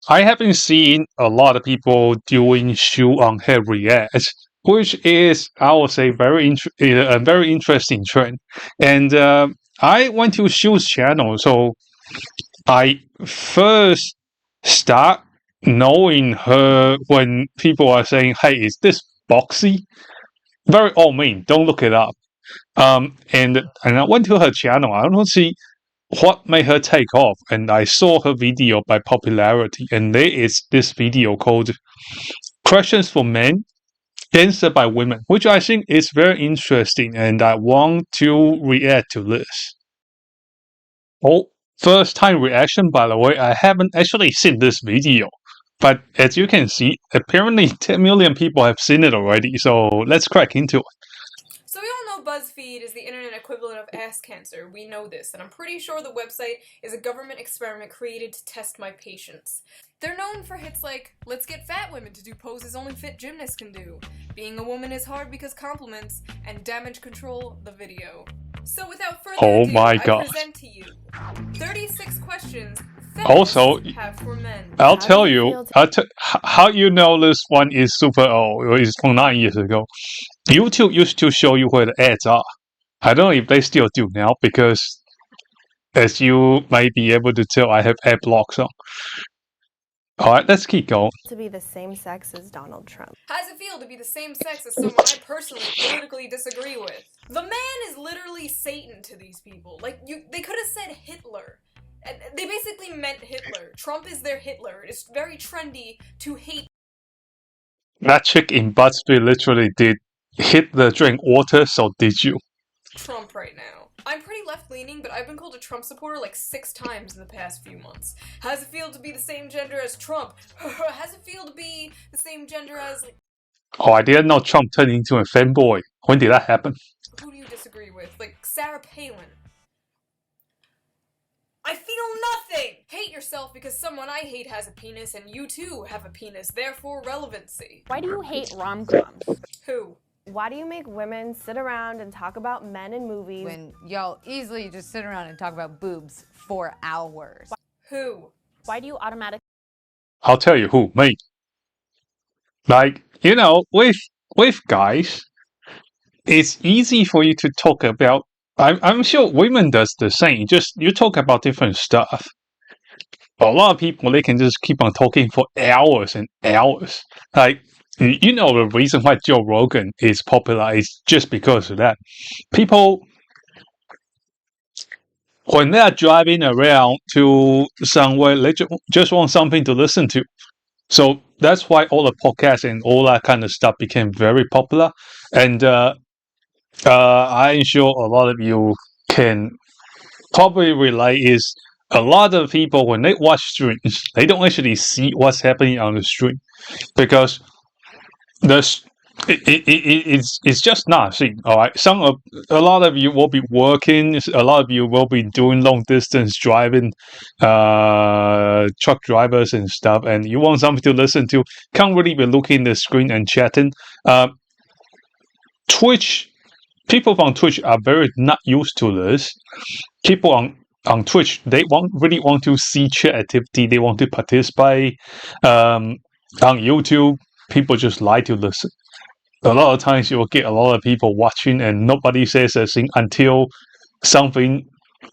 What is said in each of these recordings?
I haven't seen a lot of people doing shoe on head react, which is, I would say, a very interesting trend. And I went to Shu's channel, so I first start knowing her when people are saying, "Hey, is this boxy?" Very old mean. Don't look it up. And I went to her channel. I don't see what made her take off, and I saw her video by popularity, and there is this video called "Questions for Men." Answered by women, which I think is very interesting, and I want to react to this. Oh, first time reaction, by the way. I haven't actually seen this video, but as you can see, apparently 10 million people have seen it already, so let's crack into it. So we all know BuzzFeed is the internet equivalent of ass cancer. We know this, and I'm pretty sure the website is a government experiment created to test my patience. They're known for hits like, let's get fat women to do poses only fit gymnasts can do, being a woman is hard because compliments, and damage control, the video. So without further ado, my I God. present to you 36 questions Also, feminists have for men. I'll tell you, how you know this one is super old, or is from 9 years ago. YouTube used to show you where the ads are. I don't know if they still do now, because as you might be able to tell, I have ad blocks on. Alright, let's keep going. To be the same sex as Donald Trump. How does it feel to be the same sex as someone I personally politically disagree with? The man is literally Satan to these people. Like, they could have said Hitler. And they basically meant Hitler. Trump is their Hitler. It's very trendy to hate. That chick in Buzzfeed literally did Hitler drink water, so did you. Trump right now. I'm pretty left-leaning, but I've been called a Trump supporter like 6 times in the past few months. How does it feel to be the same gender as Trump? How does it feel to be the same gender as... Oh, I didn't know Trump turned into a fanboy. When did that happen? Who do you disagree with? Like, Sarah Palin. I feel nothing! Hate yourself because someone I hate has a penis and you too have a penis, therefore relevancy. Why do you hate rom-coms? Who? Why do you make women sit around and talk about men in movies when y'all easily just sit around and talk about boobs for hours? Who? Why do you automatically... I'll tell you who, me. Like, you know, with guys, it's easy for you to talk about. I'm sure women does the same. Just you talk about different stuff. A lot of people, they can just keep on talking for hours and hours. Like, you know, the reason why Joe Rogan is popular is just because of that. People, when they are driving around to somewhere, they just want something to listen to. So that's why all the podcasts and all that kind of stuff became very popular. And I'm sure a lot of you can probably relate is a lot of people, when they watch streams, they don't actually see what's happening on the stream, because it's just not seen. All right, a lot of you will be working, a lot of you will be doing long distance driving, truck drivers and stuff, and you want something to listen to. Can't really be looking at the screen and chatting. Twitch. People from Twitch are very not used to this. People on Twitch, they really want to see chat activity. They want to participate. On YouTube, people just like to listen. A lot of times you will get a lot of people watching and nobody says a thing until something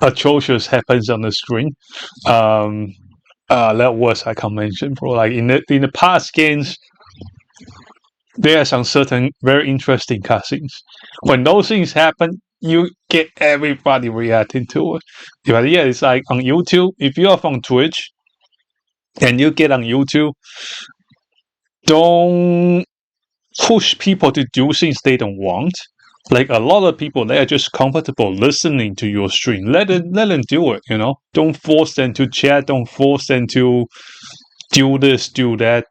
atrocious happens on the screen. That was I can mention, bro. Like in the past games, there are some certain very interesting cutscenes. When those things happen, you get everybody reacting to it. But yeah, it's like on YouTube, if you are from Twitch and you get on YouTube, don't push people to do things they don't want. Like a lot of people, they are just comfortable listening to your stream. Let them do it, you know. Don't force them to chat. Don't force them to do this, do that.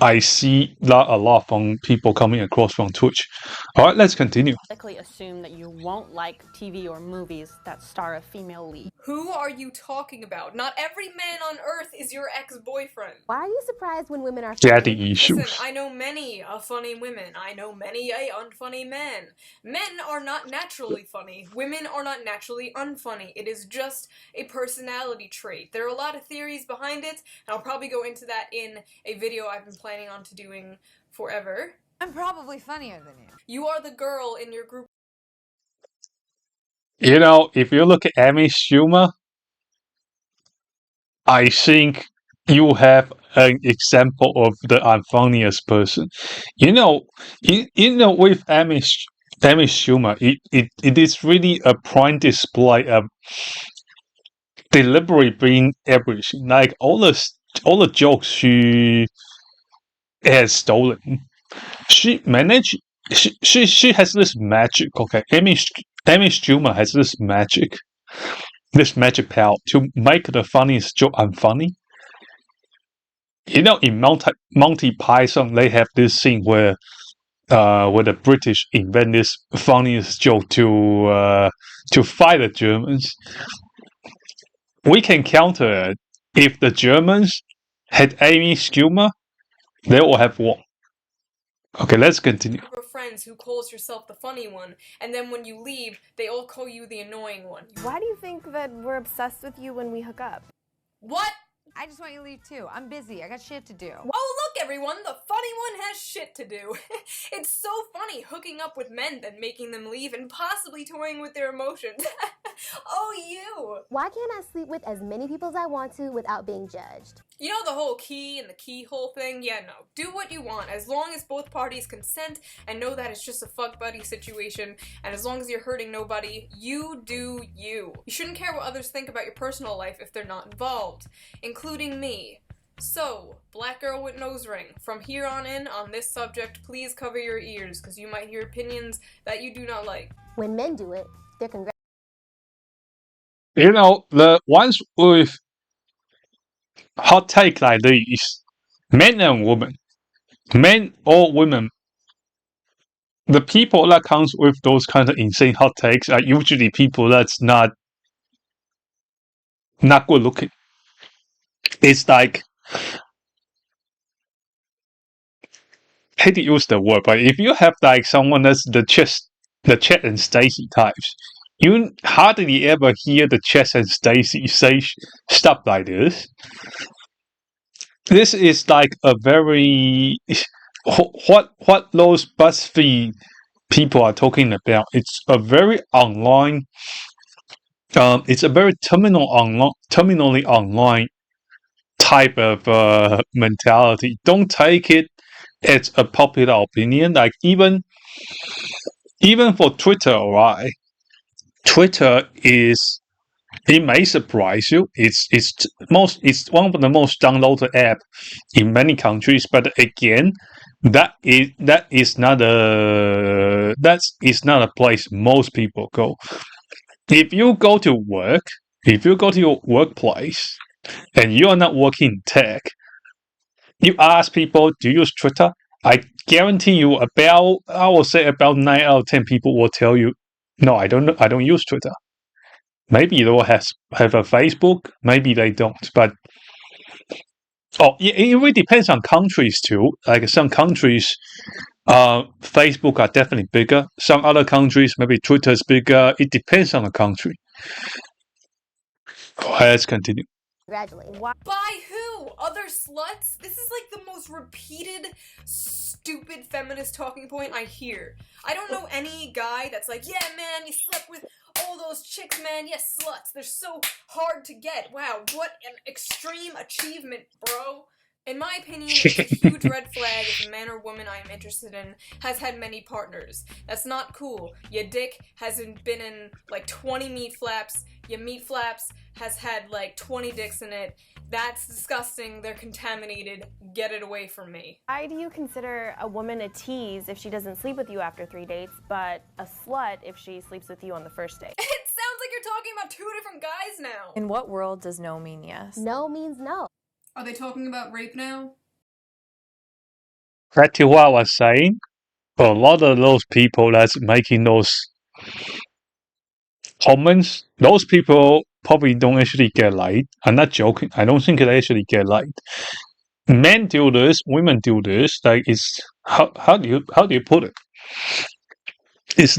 I see a lot from people coming across from Twitch. All right, let's continue. Assume that you won't like TV or movies that star a female lead. Who are you talking about? Not every man on earth is your ex-boyfriend. Why are you surprised when women are Daddy funny? issues. Listen, I know many funny women. I know many unfunny men. Men are not naturally funny. Women are not naturally unfunny. It is just a personality trait. There are a lot of theories behind it, and I'll probably go into that in a video I've been planning on doing forever. I'm probably funnier than you. You are the girl in your group. You know, if you look at Amy Schumer, I think you have an example of the unfunniest person. You know, with Amy Schumer, it is really a prime display of deliberately being everything. Like all the jokes she has stolen. She managed. She has this magic. Okay, Amy Schumer has this magic power to make the funniest joke unfunny. You know, in Monty Python, they have this scene where the British invent this funniest joke to fight the Germans. We can counter it. If the Germans had Amy Schumer, they will have won. Okay, let's continue. Group of friends who calls yourself the funny one, and then when you leave, they all call you the annoying one. Why do you think that we're obsessed with you when we hook up? What? I just want you to leave too. I'm busy. I got shit to do. Oh, look, everyone, the funny one has shit to do. It's so funny hooking up with men then making them leave and possibly toying with their emotions. Oh, you. Why can't I sleep with as many people as I want to without being judged? You know the whole key and the keyhole thing? Yeah, no. Do what you want, as long as both parties consent and know that it's just a fuck buddy situation, and as long as you're hurting nobody, you do you. You shouldn't care what others think about your personal life if they're not involved, including me. So, black girl with nose ring, from here on in on this subject, please cover your ears, because you might hear opinions that you do not like. When men do it, they're congratulated. You know, the ones with hot take like these, men and women, men or women, the people that comes with those kind of insane hot takes are usually people that's not good looking. It's like, I hate to use the word, but if you have like someone that's the Chet and Stacy types, you hardly ever hear the Chet and Stacy say stuff like this. This is like a very what those Buzzfeed people are talking about. It's a very online. It's a very terminally online type of mentality. Don't take it as a popular opinion. Like even for Twitter, right? Twitter is. It may surprise you. It's one of the most downloaded app in many countries. But again, that is not a place most people go. If you go to work, if you go to your workplace, and you are not working in tech, you ask people, do you use Twitter? I guarantee you, I will say about 9 out of 10 people will tell you, no, I don't use Twitter. Maybe they will have a Facebook, maybe they don't. But it really depends on countries too. Like some countries, Facebook are definitely bigger. Some other countries, maybe Twitter is bigger. It depends on the country. Let's continue. Congratulated. By who? Other sluts? This is like the most repeated, stupid feminist talking point I hear. I don't know any guy that's like, yeah, man, you slept with all those chicks, man. Yes, sluts. They're so hard to get. Wow, what an extreme achievement, bro. In my opinion, it's a huge red flag if a man or woman I am interested in has had many partners. That's not cool. Your dick hasn't been in like 20 meat flaps. Your meat flaps has had like 20 dicks in it. That's disgusting. They're contaminated. Get it away from me. Why do you consider a woman a tease if she doesn't sleep with you after 3 dates, but a slut if she sleeps with you on the first date? It sounds like you're talking about two different guys now. In what world does no mean yes? No means no. Are they talking about rape now? back to what I was saying, a lot of those people that's making those comments, those people probably don't actually get liked. I'm not joking. I don't think they actually get liked. Men do this, women do this. Like it's how do you put it? It's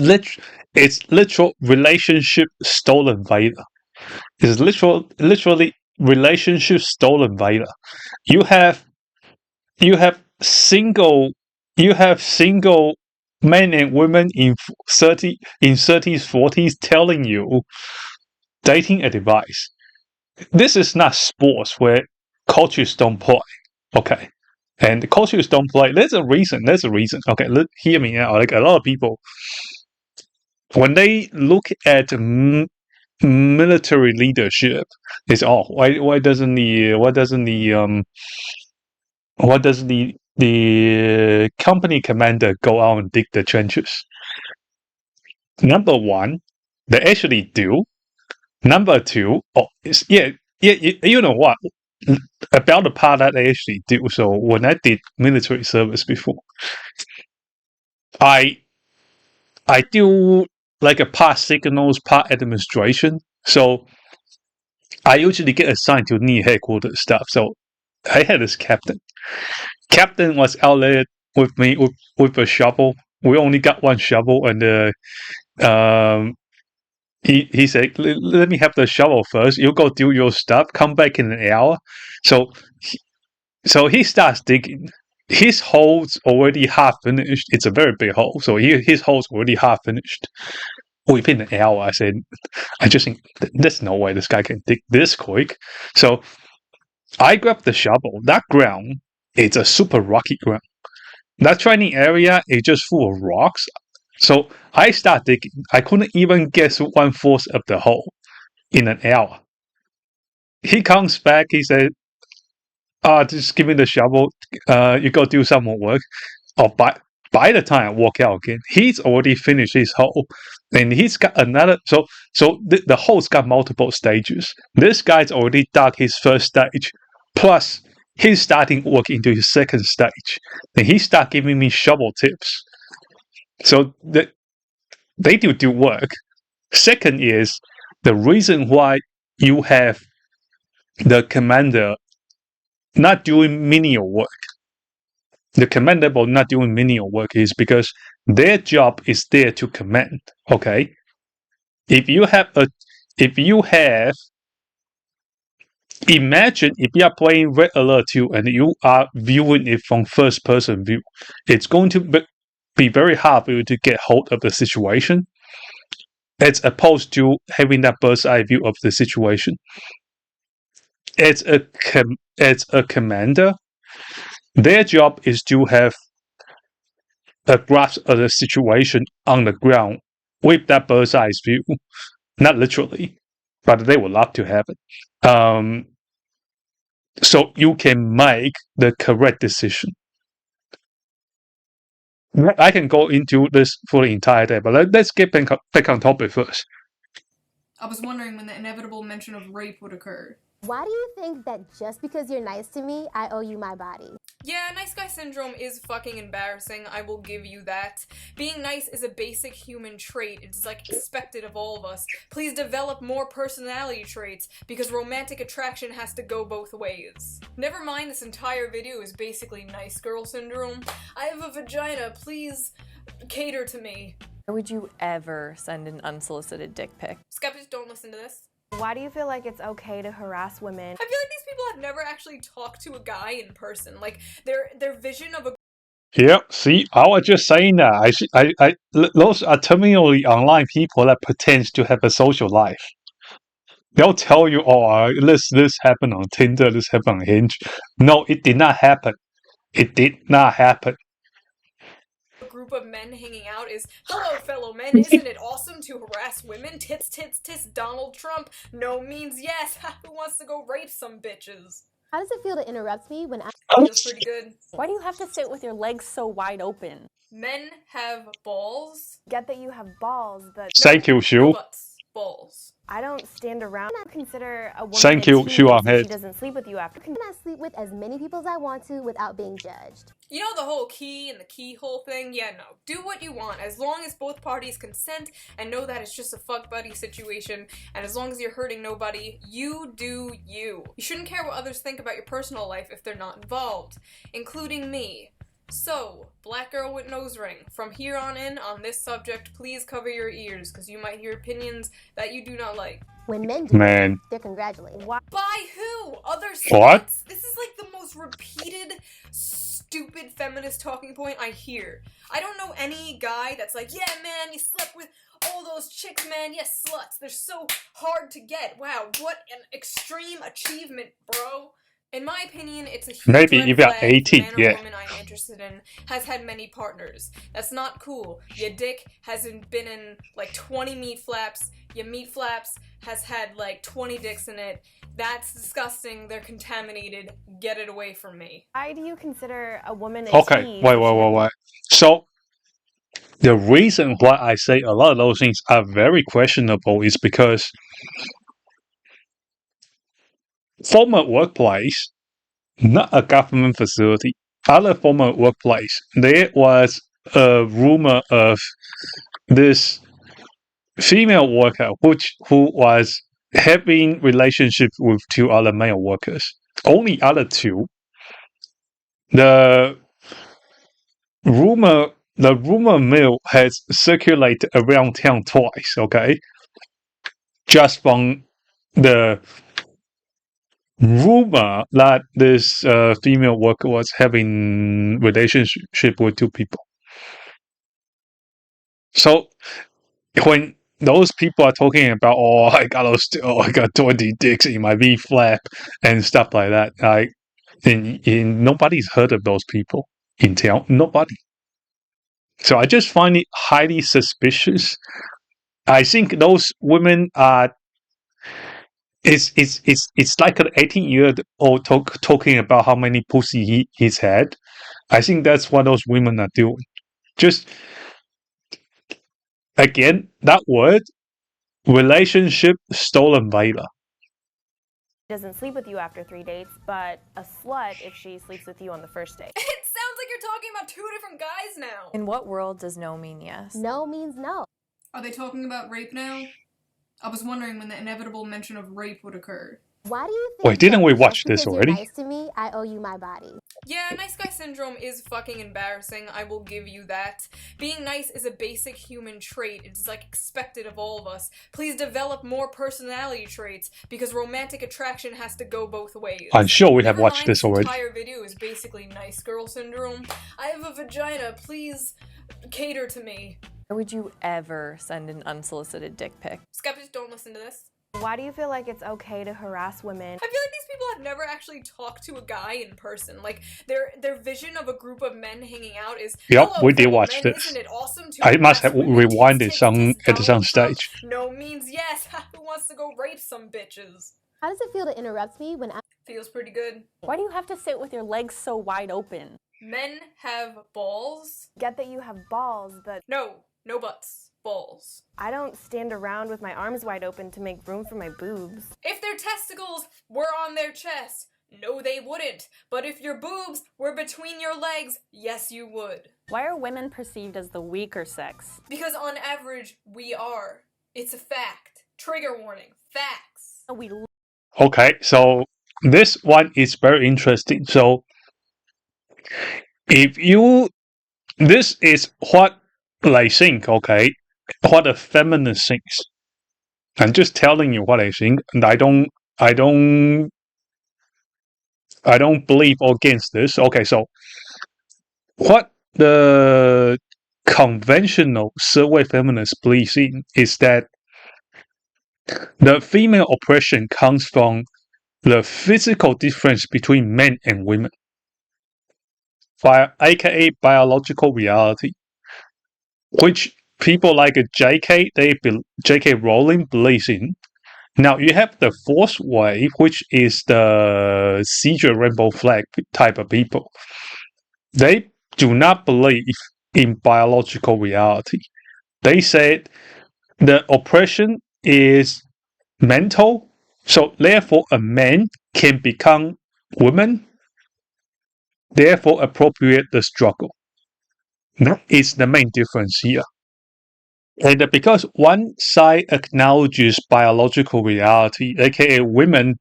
literal relationship stolen valor. It's literally relationship stolen valor. You have single men and women in 30s 40s telling you dating advice. This is not sports where coaches don't play. Okay. And the coaches don't play. There's a reason. Okay, hear me out. Like a lot of people, when they look at military leadership, it's why doesn't the company commander go out and dig the trenches? Number one, they actually do. Number two, you know what? About the part that I actually do. So when I did military service before, I do like a part signals, part administration. So I usually get assigned to near headquarters stuff. So I had this captain. Captain was out there with me with a shovel. We only got one shovel, and he said, "Let me have the shovel first. You go do your stuff. Come back in an hour." So he starts digging. His hole's already half finished. It's a very big hole. So his hole's already half finished. Within an hour, I just think, there's no way this guy can dig this quick. So I grabbed the shovel. That ground, it's a super rocky ground. That training area is just full of rocks. So I start digging. I couldn't even get 1/4 of the hole in an hour. He comes back. He said, just give me the shovel. You go do some more work. Oh, by the time I walk out again, he's already finished his hole, and he's got another. So the hole's got multiple stages. This guy's already dug his first stage, plus he's starting work into his second stage. And he start giving me shovel tips. So they do work. Second is the reason why you have the commander not doing menial work. The commendable not doing menial work is because their job is there to command. Okay, imagine if you are playing Red Alert 2 and you are viewing it from first person view, it's going to be very hard for you to get hold of the situation, as opposed to having that bird's eye view of the situation. As a commander, their job is to have a grasp of the situation on the ground with that bird's eye view. Not literally, but they would love to have it. So you can make the correct decision. I can go into this for the entire day, but let's get back on topic first. I was wondering when the inevitable mention of rape would occur. Why do you think that just because you're nice to me, I owe you my body? Yeah, nice guy syndrome is fucking embarrassing, I will give you that. Being nice is a basic human trait. It's like expected of all of us. Please develop more personality traits, because romantic attraction has to go both ways. Never mind, this entire video is basically nice girl syndrome. I have a vagina, please cater to me. Why would you ever send an unsolicited dick pic? Skeptics, don't listen to this. Why do you feel like it's okay to harass women? I feel like these people have never actually talked to a guy in person. Like, their vision of a... Yeah, see, I was just saying that. Those are terminally online people that pretend to have a social life. They'll tell you, this happened on Tinder, this happened on Hinge. No, it did not happen. It did not happen. Group of men hanging out is, hello fellow men, isn't it awesome to harass women? Tits, tits, tits, Donald Trump. No means yes. Who wants to go rape some bitches? How does it feel to interrupt me when I... Feels pretty good. Why do you have to sit with your legs so wide open? Men have balls. Get that you have balls, but Thank you, Shu. Butts. Balls. I don't stand around and consider a woman Thank a you, tease Shu on if she Head. doesn't sleep with you after. I cannot sleep with as many people as I want to without being judged. You know the whole key and the keyhole thing? Yeah, no. Do what you want, as long as both parties consent and know that it's just a fuck buddy situation, and as long as you're hurting nobody, you do you. You shouldn't care what others think about your personal life if they're not involved, including me. So, black girl with nose ring, from here on in, on this subject, please cover your ears, because you might hear opinions that you do not like. When men do, Man, they're congratulated. By who? Other What? sluts? This is like the most repeated, stupid feminist talking point I hear. I don't know any guy that's like, yeah man, you slept with all those chicks, man, yes, sluts. They're so hard to get. Wow, what an extreme achievement, bro. In my opinion, it's a huge maybe red if you're flag if 18, the man or yeah. woman I'm interested in has had many partners. That's not cool. Your dick hasn't been in like 20 meat flaps. Your meat flaps has had like 20 dicks in it. That's disgusting. They're contaminated. Get it away from me. Why do you consider a woman a Okay, tease? wait. So, the reason why I say a lot of those things are very questionable is because former workplace, not a government facility, other former workplace, there was a rumor of this female worker who was having relationship with two other male workers. Only other two. The rumor mill has circulated around town twice, okay? Just from the rumor that this female worker was having relationship with two people. So when those people are talking about, I got 20 dicks in my V flap and stuff like that, nobody's heard of those people in town. Nobody. So I just find it highly suspicious. I think those women are. It's like an 18-year-old talking about how many pussy he's had. I think that's what those women are doing. Just again, that word, relationship stolen valor. Doesn't sleep with you after 3 dates, but a slut if she sleeps with you on the first date. It sounds like you're talking about two different guys now. In what world does no mean yes? No means no. Are they talking about rape now? I was wondering when the inevitable mention of rape would occur. Why do you think Wait, didn't that we just watch this because already? You're nice to me, I owe you my body? Yeah, nice guy syndrome is fucking embarrassing, I will give you that. Being nice is a basic human trait, it's like expected of all of us. Please develop more personality traits, because romantic attraction has to go both ways. I'm sure we have Never watched mind, this already. Entire video is basically nice girl syndrome. I have a vagina, please cater to me. Why would you ever send an unsolicited dick pic? Skeptics, don't listen to this. Why do you feel like it's okay to harass women? I feel like these people have never actually talked to a guy in person. Like, their vision of a group of men hanging out is, Yep, hello, we did fellow watch men, this. isn't it awesome to I must harass have women? rewinded Tisk, some tisk, at some tisk, stage. No means yes. Who wants to go rape some bitches? How does it feel to interrupt me when I'm Feels pretty good. Why do you have to sit with your legs so wide open? Men have balls. Get that you have balls, but No butts. Balls. I don't stand around with my arms wide open to make room for my boobs. If their testicles were on their chest, no they wouldn't. But if your boobs were between your legs, yes you would. Why are women perceived as the weaker sex? Because on average, we are. It's a fact. Trigger warning. Facts. We Okay, so this one is very interesting. So this is what I think, okay, what a feminist thinks. I'm just telling you what I think, and I don't believe against this. Okay, so what the conventional survey feminists believe in is that the female oppression comes from the physical difference between men and women, aka biological reality, which people like J.K. Rowling believes in. Now you have the fourth wave, which is the seizure rainbow flag type of people. They do not believe in biological reality. They said the oppression is mental. So therefore, a man can become woman. Therefore, appropriate the struggle. That is the main difference here. And because one side acknowledges biological reality, aka women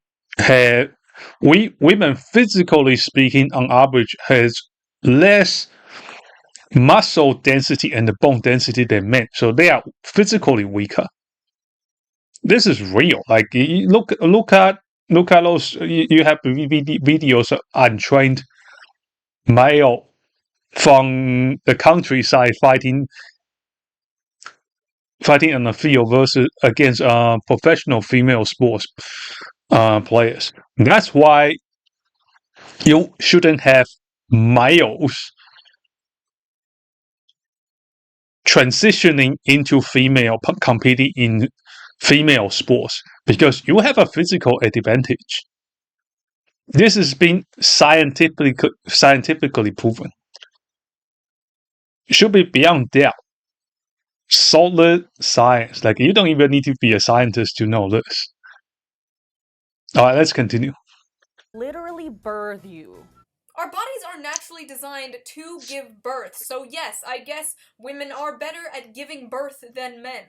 physically speaking, on average, has less muscle density and bone density than men, so they are physically weaker. This is real. Like look at those. You have videos of untrained male from the countryside fighting on the field versus against professional female sports players. That's why you shouldn't have males transitioning into female competing in female sports because you have a physical advantage. This has been scientifically proven. It should be beyond doubt. Solid science. Like, you don't even need to be a scientist to know this. All right, let's continue. Literally birth you. Our bodies are naturally designed to give birth, so yes, I guess women are better at giving birth than men.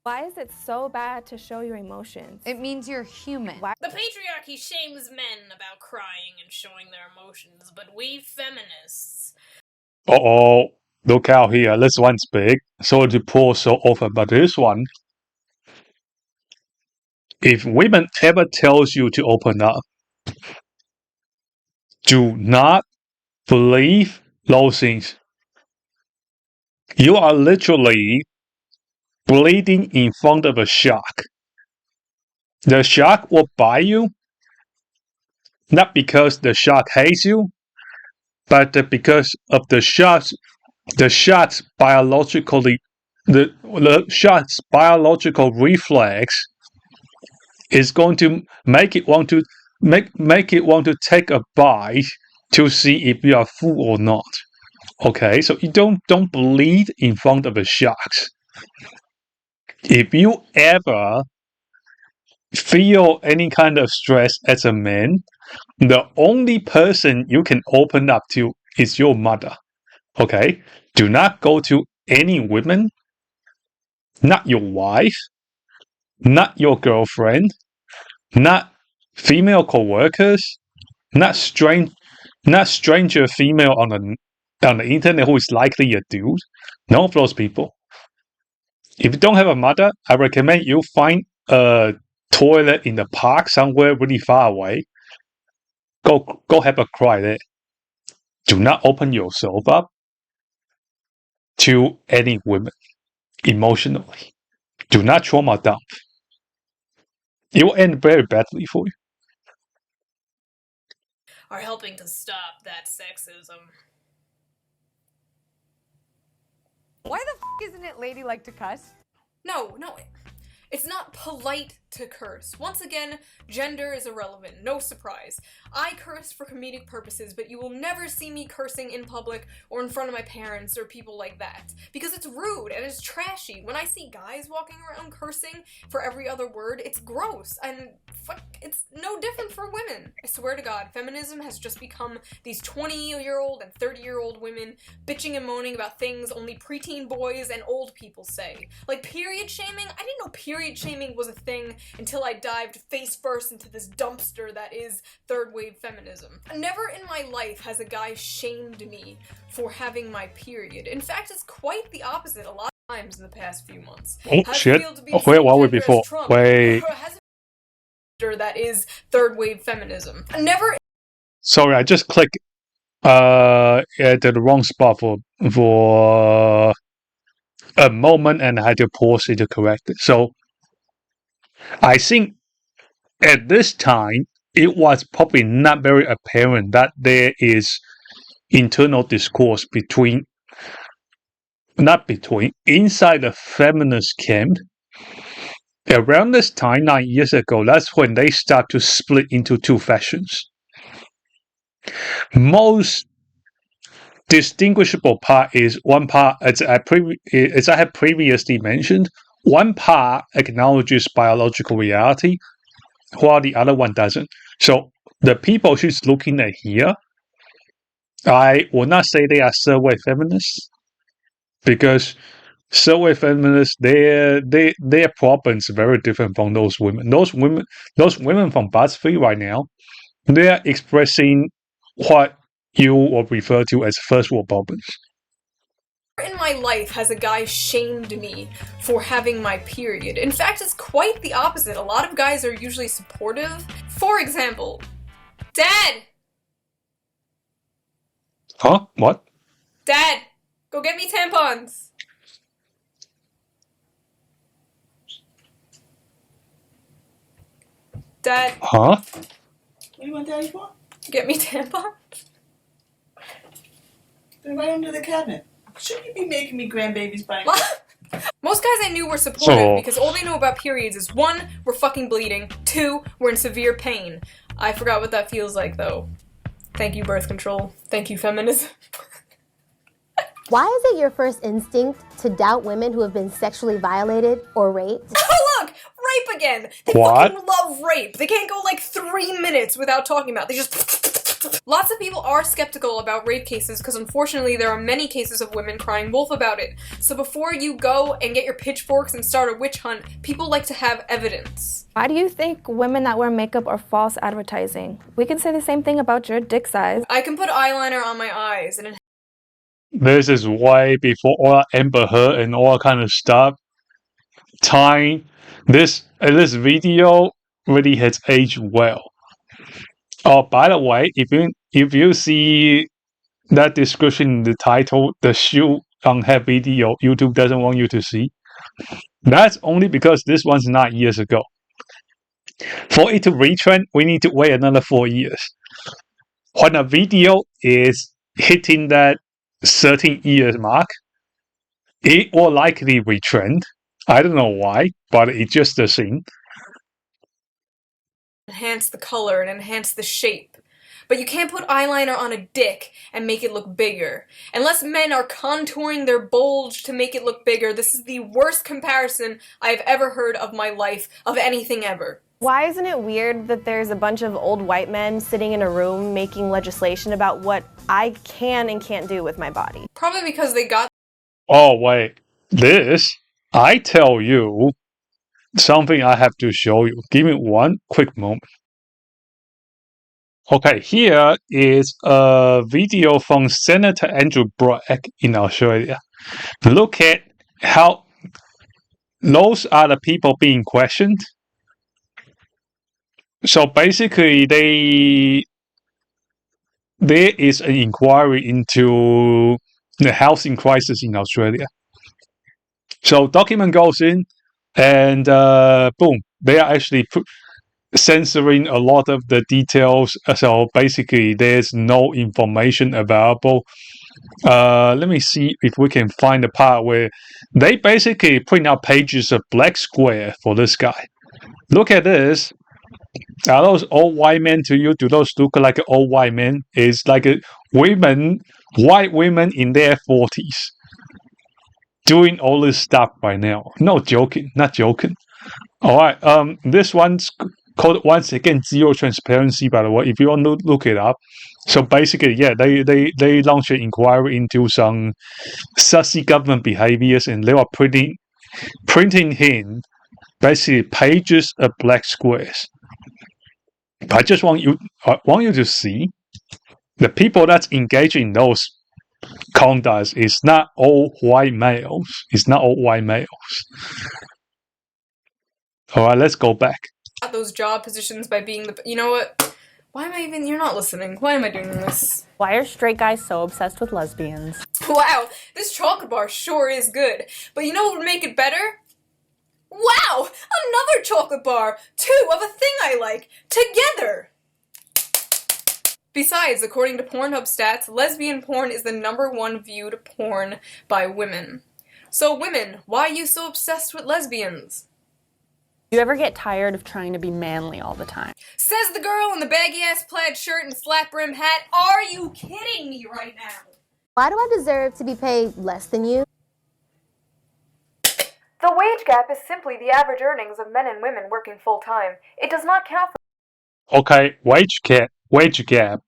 Why is it so bad to show your emotions? It means you're human. Why? The patriarchy shames men about crying and showing their emotions, but we feminists... Uh-oh. Look out here. This one's big. Sorry to pause so often, but this one... If women ever tells you to open up, do not believe those things. You are literally bleeding in front of a shark. The shark will bite you, not because the shark hates you, but because of the shark's biologically the shark's biological reflex is going to make it want to take a bite to see if you are full or not. Okay, so you don't bleed in front of the sharks. If you ever feel any kind of stress as a man, the only person you can open up to is your mother. Okay? Do not go to any women, not your wife, not your girlfriend, not female co-workers, not stranger female on the internet who is likely a dude. None of those people. If you don't have a mother, I recommend you find a toilet in the park somewhere really far away. Go have a cry there. Do not open yourself up to any women emotionally. Do not trauma dump. It will end very badly for you. Are helping to stop that sexism. Why the f isn't it ladylike to cuss? No, it's not polite to curse. Once again, gender is irrelevant, no surprise. I curse for comedic purposes, but you will never see me cursing in public or in front of my parents or people like that. Because it's rude and it's trashy. When I see guys walking around cursing for every other word, it's gross and it's no different for women. I swear to God, feminism has just become these 20-year-old and 30-year-old women bitching and moaning about things only preteen boys and old people say. Like period shaming? I didn't know period shaming was a thing until I dived face first into this dumpster that is third wave feminism. Never in my life has a guy shamed me for having my period. In fact, it's quite the opposite a lot of times in the past few months. Oh shit. Where were we before? Wait. That is third wave feminism. Never. Sorry, I just clicked at the wrong spot for a moment and I had to pause it to correct it. So I think at this time it was probably not very apparent that there is internal discourse inside the feminist camp. Around this time, 9 years ago, that's when they start to split into two factions. Most distinguishable part is one part, as I have previously mentioned, one part acknowledges biological reality, while the other one doesn't. So the people she's looking at here, I will not say they are survey feminists, because survey feminists, their problems are very different from those women. Those women from Buzzfeed right now, they are expressing what you would refer to as first world problems. In my life has a guy shamed me for having my period. In fact, it's quite the opposite. A lot of guys are usually supportive. For example, Dad! Huh? What? Dad! Go get me tampons! Dad, Huh? What do you want Daddy for? get me tampons? They're right under the cabinet. Shouldn't you be making me grandbabies by now? Most guys I knew were supportive So- because all they know about periods is 1, we're fucking bleeding, 2, we're in severe pain. I forgot what that feels like though. Thank you, birth control. Thank you, feminism. Why is it your first instinct to doubt women who have been sexually violated or raped? Oh look! Rape again! They What? fucking love rape! They can't go like 3 minutes without talking about it. They just... Lots of people are skeptical about rape cases because unfortunately there are many cases of women crying wolf about it. So before you go and get your pitchforks and start a witch hunt, people like to have evidence. Why do you think women that wear makeup are false advertising? We can say the same thing about your dick size. I can put eyeliner on my eyes and This is way before all Amber Heard and all kind of stuff. This video really has aged well. Oh, by the way, if you see that description in the title, the shoe on her video, YouTube doesn't want you to see. That's only because this one's 9 years ago. For it to retrend, we need to wait another 4 years. When a video is hitting that 13 years mark, it will likely retrend. I don't know why, but it's just a thing. enhance the color and enhance the shape. But you can't put eyeliner on a dick and make it look bigger. Unless men are contouring their bulge to make it look bigger, this is the worst comparison I've ever heard of my life, of anything ever. Why isn't it weird that there's a bunch of old white men sitting in a room making legislation about what I can and can't do with my body? Probably because they got Oh, wait. I tell you something I have to show you. Give me one quick moment. Okay, here is a video from Senator Andrew Bragg in Australia. Look at how those are the people being questioned. So basically, there is an inquiry into the housing crisis in Australia. So document goes in, and boom, they are actually censoring a lot of the details. So basically, there's no information available. Let me see if we can find the part where they basically print out pages of black square for this guy. Look at this. Are those old white men to you? Do those look like old white men? It's like white women in their 40s doing all this stuff right now. No joking, not joking. All right, this one's called once again zero transparency. By the way, if you want to look it up. So basically, yeah, they launched an inquiry into some sussy government behaviors, and they were printing in basically pages of black squares. I just want you to see the people that's engaged in those conducts is not all white males. It's not all white males. All right, let's go back. those job positions by being the... You know what? Why am I even... You're not listening. Why am I doing this? Why are straight guys so obsessed with lesbians? Wow, this chocolate bar sure is good. But you know what would make it better? Wow! Another chocolate bar! 2 of a thing I like! Together! Besides, according to Pornhub stats, lesbian porn is the #1 viewed porn by women. So women, why are you so obsessed with lesbians? Do you ever get tired of trying to be manly all the time? Says the girl in the baggy-ass plaid shirt and flat-brim hat. Are you kidding me right now? Why do I deserve to be paid less than you? The wage gap is simply the average earnings of men and women working full-time. It does not count for... Okay, wage gap.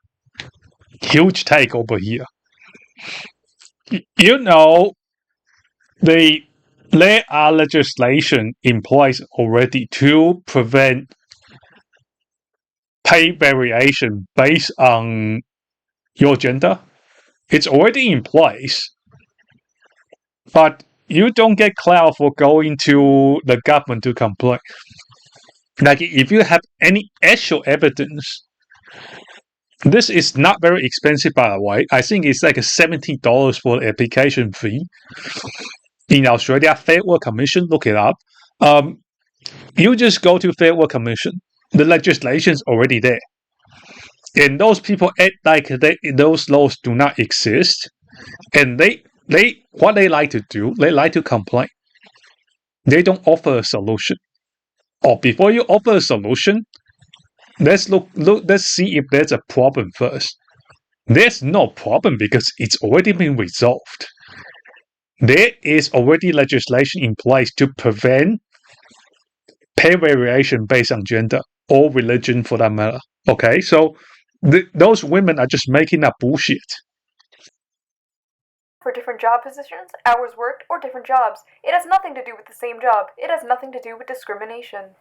Huge take over here. You know, there are legislation in place already to prevent pay variation based on your gender. It's already in place. But you don't get clout for going to the government to complain. Like, if you have any actual evidence, this is not very expensive, by the way. I think it's like $70 for the application fee. In Australia, Fair Work Commission, look it up. You just go to Fair Work Commission. The legislation's already there. And those people act like those laws do not exist. And what they like to do, they like to complain. They don't offer a solution. Or before you offer a solution, let's see if there's a problem first. There's no problem because it's already been resolved. There is already legislation in place to prevent pay variation based on gender or religion for that matter. Okay, so those women are just making up bullshit. For different job positions, hours worked, or different jobs. It has nothing to do with the same job. It has nothing to do with discrimination.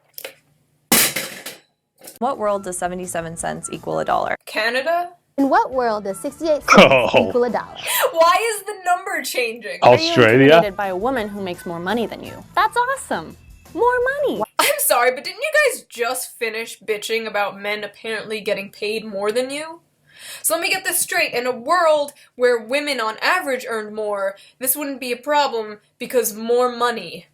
What world does 77 cents equal $1? Canada? In what world does 68 cents equal $1? Why is the number changing? Are you Australia? intimidated by a woman who makes more money than you? That's awesome. More money. I'm sorry, but didn't you guys just finish bitching about men apparently getting paid more than you? So let me get this straight. In a world where women on average earned more, this wouldn't be a problem because more money.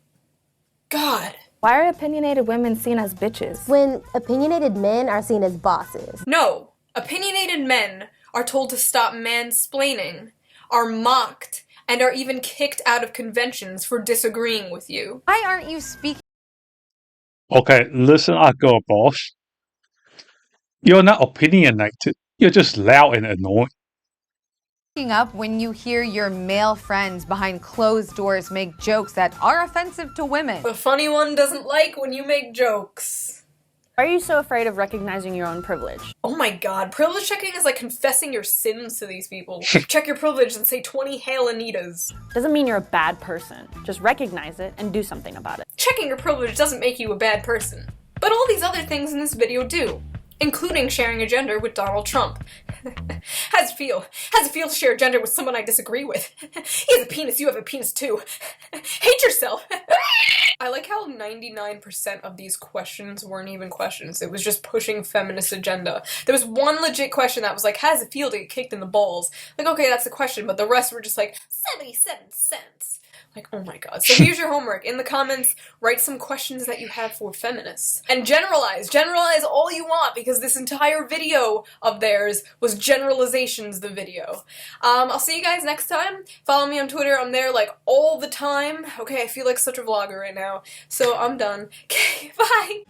God. Why are opinionated women seen as bitches? When opinionated men are seen as bosses. No. Opinionated men are told to stop mansplaining, are mocked, and are even kicked out of conventions for disagreeing with you. Why aren't you speaking Okay, listen up, girl boss. You're not opinionated. You're just loud and annoying. up when you hear your male friends behind closed doors make jokes that are offensive to women? The funny one doesn't like when you make jokes. Why are you so afraid of recognizing your own privilege? Oh my god, privilege checking is like confessing your sins to these people. Check your privilege and say 20 Hail Anitas. Doesn't mean you're a bad person. Just recognize it and do something about it. Checking your privilege doesn't make you a bad person. But all these other things in this video do. Including sharing a gender with Donald Trump. How's it feel? How's it feel to share a gender with someone I disagree with? He has a penis, you have a penis too. Hate yourself. I like how 99% of these questions weren't even questions. It was just pushing feminist agenda. There was one legit question that was like, how does it feel to get kicked in the balls? Like, okay, that's the question, but the rest were just like, 77 cents. Like, oh my god. So here's your homework. In the comments, write some questions that you have for feminists. And generalize. Generalize all you want, because this entire video of theirs was generalizations the video. I'll see you guys next time. Follow me on Twitter. I'm there, like, all the time. Okay, I feel like such a vlogger right now. So I'm done. Okay, bye!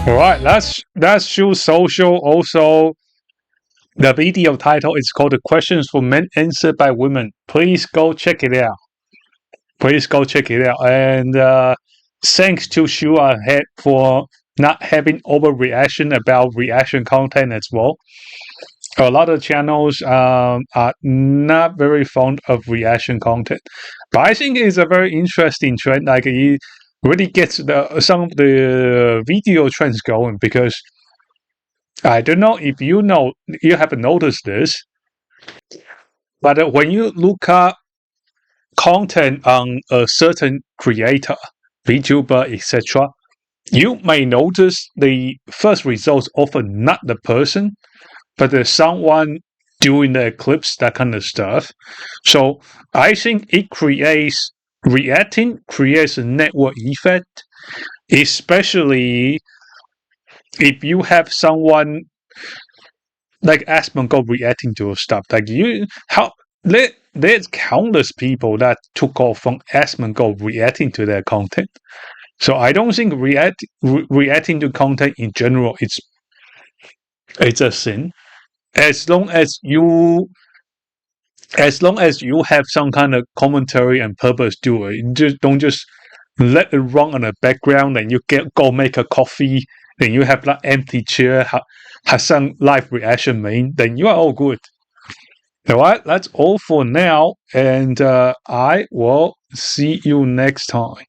Alright, that's Shoe Social. Also, the video title is called The Questions for Men Answered by Women. Please go check it out. Please go check it out. And thanks to Shoe Ahead for not having overreaction about reaction content as well. A lot of channels are not very fond of reaction content. But I think it's a very interesting trend. Like, it really gets some of the video trends going, because I don't know if you have noticed this, but when you look up content on a certain creator, VTuber, etc., you may notice the first results often not the person, but there's someone doing the clips, that kind of stuff. So I think reacting creates a network effect, especially if you have someone like Asmongold reacting to stuff. Like, there's countless people that took off from Asmongold reacting to their content. So I don't think reacting to content in general it's a sin, as long as you as long as you have some kind of commentary and purpose to it, you don't just let it run on the background and you go make a coffee, then you have that empty chair, has some live reaction main, then you are all good. Alright, that's all for now, and I will see you next time.